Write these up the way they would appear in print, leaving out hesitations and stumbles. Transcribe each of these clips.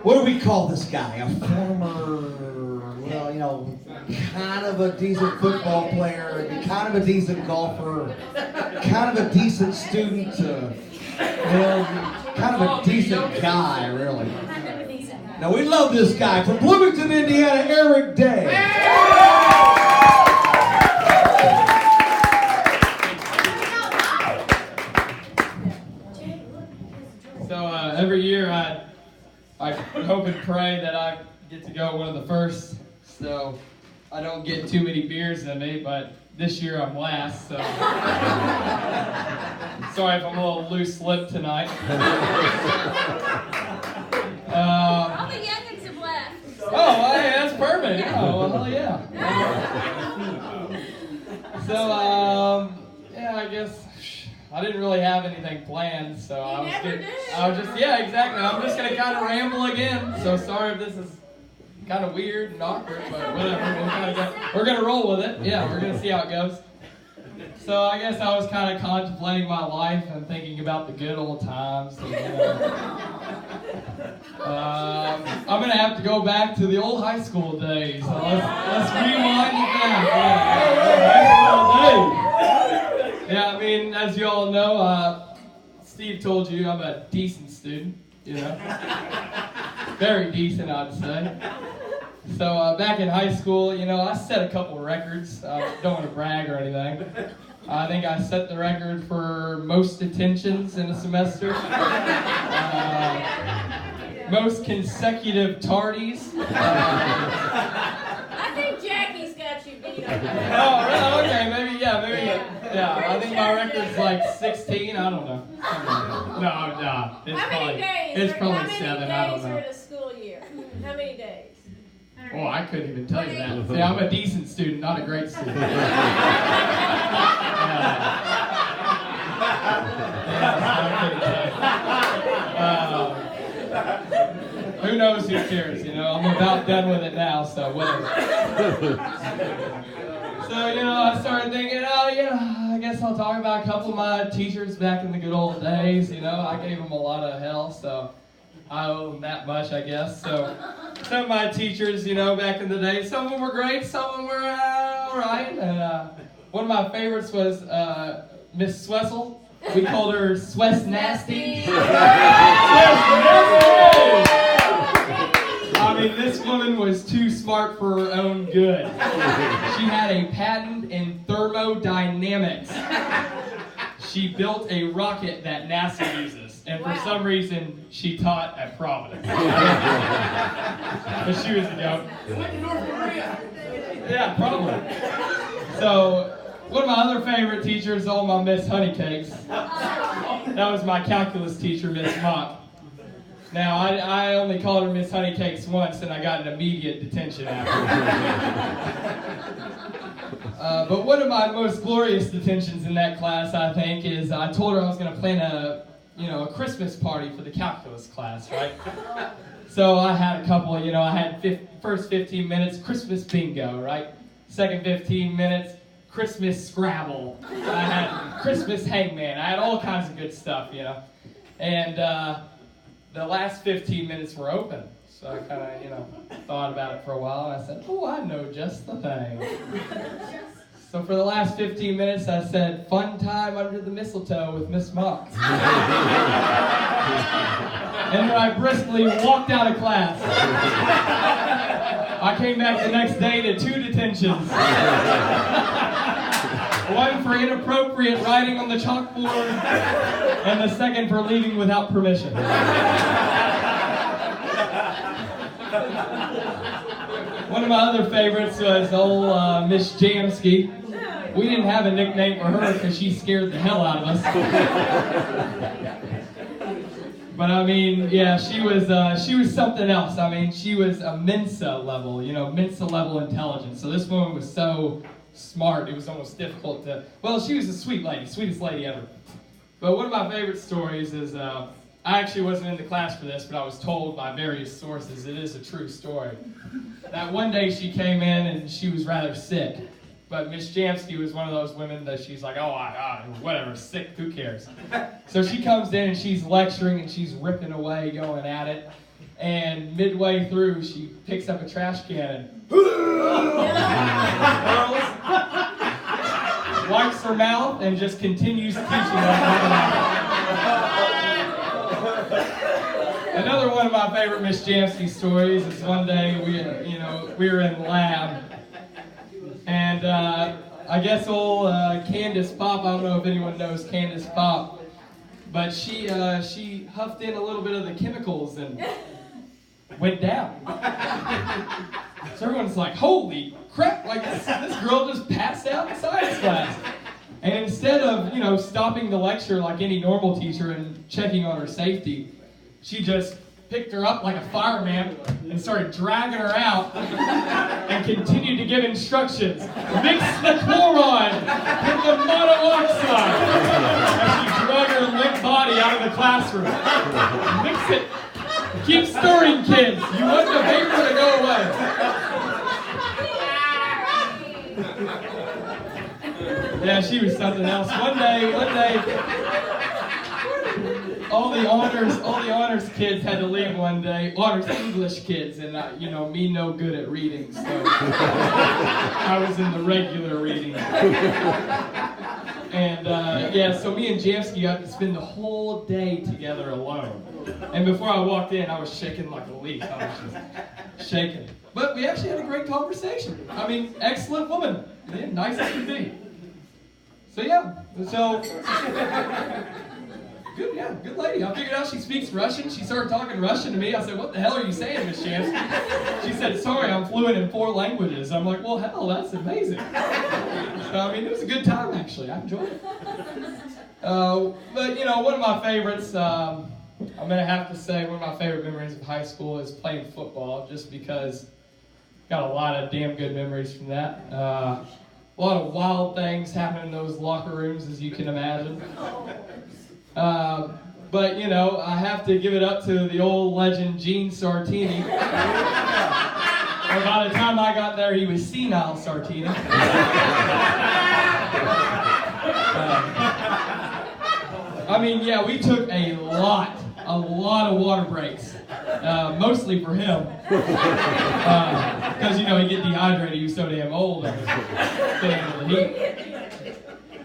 what do we call this guy? A former, well, you know, kind of a decent football player, kind of a decent golfer, kind of a decent student, kind of a decent guy, really. Now, we love this guy. From Bloomington, Indiana, Erich Day. So every year I hope and pray that I get to go one of the first, so I don't get too many beers in me, but this year I'm last, so sorry if I'm a little loose-lipped tonight. All the youngins have left. Oh, hey, that's perfect. Oh, well, hell yeah. So, yeah, I guess I didn't really have anything planned, so I was just, yeah, exactly. I'm just gonna kind of ramble again. So sorry if this is kind of weird and awkward, but whatever. We're gonna roll with it. Yeah, we're gonna see how it goes. So I guess I was kind of contemplating my life and thinking about the good old times. And, I'm gonna have to go back to the old high school days. So let's rewind it back. Yeah, I mean, as you all know, Steve told you I'm a decent student, you know. Very decent, I'd say. So back in high school, you know, I set a couple records. Don't want to brag or anything. I think I set the record for most detentions in a semester. Most consecutive tardies. I think Jackie's got you beat on that. Oh, really? Okay, maybe. Yeah, I think my record's like 16. I don't know. No. It's probably 7. I don't know. How many days are in a school year? How many days? Oh, I couldn't even tell you that. See, I'm a decent student, not a great student. Who knows, who cares, you know? I'm about done with it now, so whatever. So, you know, I started thinking, I guess I'll talk about a couple of my teachers back in the good old days, you know? I gave them a lot of hell, so I owe them that much, I guess. So some of my teachers, you know, back in the day, some of them were great, some of them were all right. And one of my favorites was Miss Swessel. We called her Swess Nasty. I mean, this woman was too smart for her own good. She had a patent in thermodynamics. She built a rocket that NASA uses, and for some reason, she taught at Providence. But she was a joke. Yeah, probably. So, one of my other favorite teachers, my Miss Honeycakes. That was my calculus teacher, Miss Mock. Now, I only called her Miss Honeycakes once, and I got an immediate detention after. But one of my most glorious detentions in that class, I think, is I told her I was going to plan a Christmas party for the calculus class, right? So I had a couple, I had first 15 minutes, Christmas bingo, right? Second 15 minutes, Christmas Scrabble. I had Christmas Hangman. I had all kinds of good stuff, And the last 15 minutes were open. So I kind of, thought about it for a while, and I said, oh, I know just the thing. So for the last 15 minutes, I said, fun time under the mistletoe with Miss Mock. And then I briskly walked out of class. I came back the next day to 2 detentions. One for inappropriate writing on the chalkboard, and the second for leaving without permission. One of my other favorites was old Miss Jamsky. We didn't have a nickname for her because she scared the hell out of us. But I mean, yeah, she was something else. I mean, she was a Mensa level, Mensa level intelligence. So this woman was so smart, it was almost difficult to. Well, she was a sweet lady, sweetest lady ever. But one of my favorite stories is I actually wasn't in the class for this, but I was told by various sources it is a true story. That one day she came in and she was rather sick. But Miss Jamsky was one of those women that she's like, oh, whatever, sick, who cares? So she comes in and she's lecturing and she's ripping away, going at it. And midway through, she picks up a trash can and wipes her mouth and just continues teaching us. Another one of my favorite Miss Jamsky stories is one day we were in lab. And I guess old Candace Pop, I don't know if anyone knows Candace Pop, but she huffed in a little bit of the chemicals and went down. So everyone's like, holy crap, like this girl just passed out in science class. And instead of, stopping the lecture like any normal teacher and checking on her safety, she just picked her up like a fireman and started dragging her out and continued to give instructions. Mix the chloride with the monoxide as she drug her limp body out of the classroom. Mix it. Keep stirring, kids. You want the vapor to go away. Yeah, she was something else. One day, all the honors kids had to leave one day. Honors English kids, and me no good at reading, so I was in the regular reading. And so me and Jamsky got to spend the whole day together alone. And before I walked in, I was shaking like a leaf. I was just shaking. But we actually had a great conversation. I mean, excellent woman. Yeah, nice as could be. Good lady. I figured out she speaks Russian. She started talking Russian to me. I said, what the hell are you saying, Miss Jamsky? She said, sorry, I'm fluent in 4 languages. I'm like, well, hell, that's amazing. So, it was a good time, actually. I enjoyed it. But, one of my favorites, I'm going to have to say one of my favorite memories of high school is playing football, just because got a lot of damn good memories from that. A lot of wild things happen in those locker rooms, as you can imagine. But I have to give it up to the old legend Gene Sartini. By the time I got there, he was senile Sartini. We took a lot of water breaks, mostly for him, because he'd get dehydrated. He was so damn old and staying in the heat.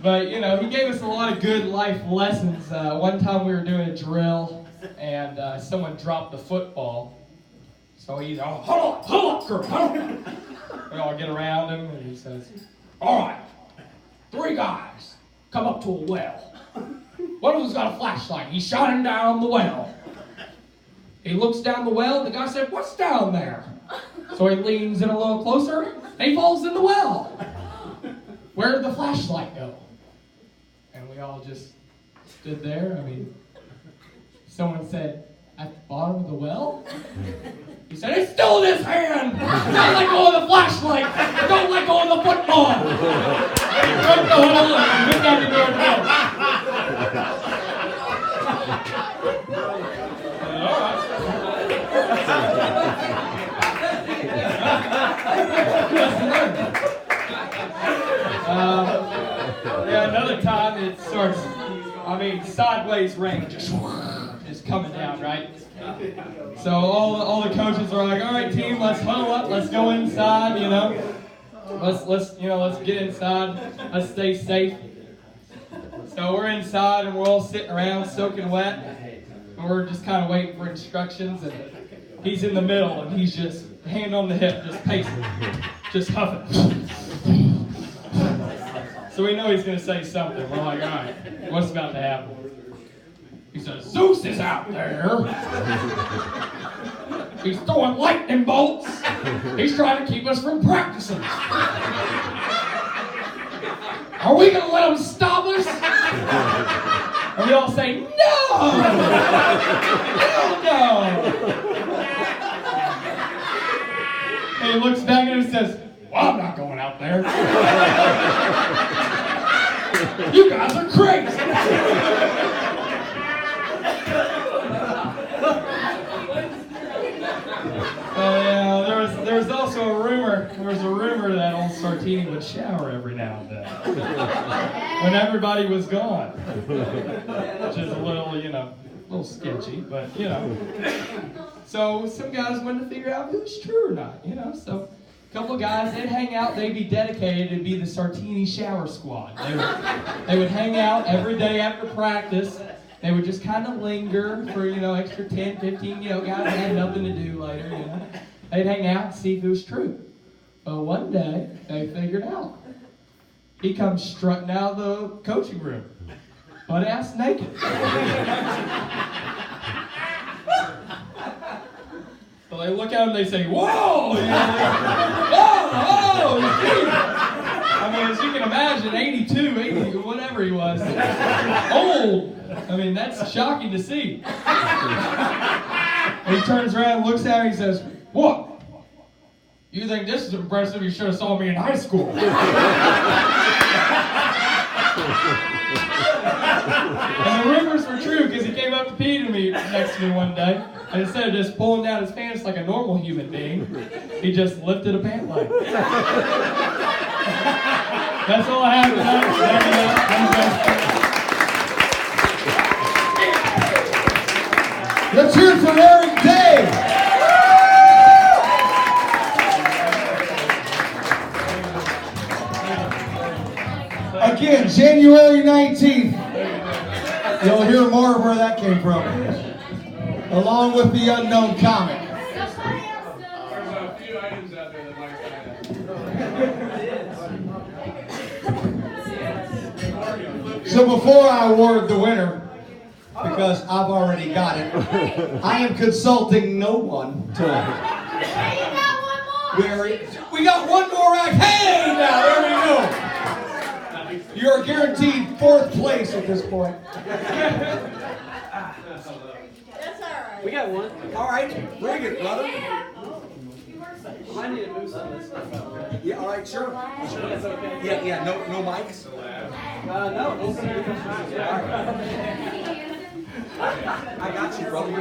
But, he gave us a lot of good life lessons. One time we were doing a drill, and someone dropped the football. So he's all, hold on. We all get around him, and he says, all right, 3 guys come up to a well. One of them's got a flashlight. He shot him down the well. He looks down the well, and the guy said, what's down there? So he leans in a little closer, and he falls in the well. Where did the flashlight go? And we all just stood there. Someone said, at the bottom of the well? He said, it's still in his hand! Don't let go of the flashlight! Don't let go of the football! And he broke the hole and went down the door and go. All right. Another time it starts, sideways rain just coming down, right? So all the coaches are like, all right, team, let's huddle up, let's go inside, let's get inside, let's stay safe. So we're inside and we're all sitting around soaking wet, and we're just kind of waiting for instructions, and he's in the middle, and he's just hand on the hip, just pacing, just huffing. So we know he's going to say something. We're like, all right, what's about to happen? He says, Zeus is out there. He's throwing lightning bolts. He's trying to keep us from practicing. Are we going to let him stop us? And we all say, no! No! And he looks back at him and says, well, I'm not going out there. You guys are crazy. There was also a rumor. There was a rumor that old Sartini would shower every now and then when everybody was gone, which is a little, you know, a little sketchy, but you know. So some guys wanted to figure out if it was true or not, you know. So a couple of guys, they'd hang out, they'd be dedicated to be the Sartini shower squad. They would hang out every day after practice. They would just kind of linger for, you know, extra 10, 15, you know, guys that had nothing to do later, you know. They'd hang out and see if it was true. But one day, they figured out. He comes strutting out of the coaching room, butt ass naked. So they look at him, they say, whoa! You know, whoa, geez. I mean, as you can imagine, 82, 80, whatever he was, old. I mean, that's shocking to see. And he turns around and looks at her and he says, what? You think this is impressive? You should have saw me in high school. And the rumors were true because he came up to pee to me next to me one day. And instead of just pulling down his pants like a normal human being, he just lifted a pant leg. That's all I have tonight. Let's hear it for Erich Day. Again, January 19th. You'll hear more of where that came from. Along with the unknown comic. There's a few items out there that might kind of. So before I award the winner, because I've already got it, I am consulting no one to. We got one more act. Hey, now there we go. You're guaranteed 4th place at this point. That's all right. We got one. All right, bring it, brother. I need to move some of this stuff out. Yeah, all right, sure. Sure, that's okay. Yeah, no mics. No. I got you, brother.